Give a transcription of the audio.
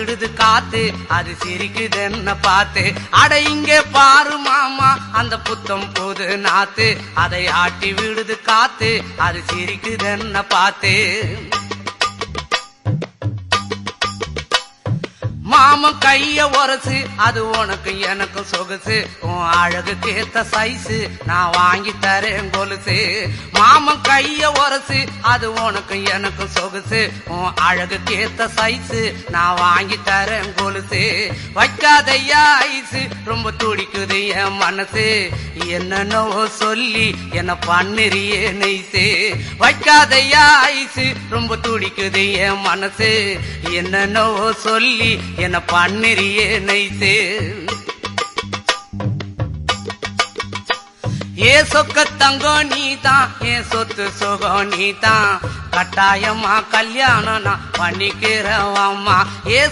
விடுது காத்து அது சிரிக்குது என்ன பார்த்து. அட இங்கே பாரு மாமா அந்த புத்தம் புது நாத்து அதை ஆட்டி விடுது காத்து அது சிரிக்குது என்ன பார்த்து. மாமன் கைய உரசு அது உனக்கு எனக்கு சொகுசு உன் அழகுக்கு ஏத்த சைஸு நான் வாங்கி தரேன் கொலுசு. மாமன் கைய உரசு அது உனக்கு எனக்கு சொகுசு உன் அழகுக்கு ஏத்த சைஸு நான் வாங்கி தரேன் கொலுசு. வைக்காதையா ஐசு ரொம்ப துடிக்குது என் மனசு என்னன்னோ சொல்லி என்ன பண்ணுறியே நெய்சு. வைக்காதையா ஐசு ரொம்ப துடிக்குது என் மனசு என்னன்னோ சொல்லி என்ன பண்ணுறியே நைசே. ஏ சொக்க தங்கம் நீதான் என் சொத்து சுகம் நீதான் கட்டாயமா கல்யாணம் நான் பண்ணிக்கிறவம்மா. ஏ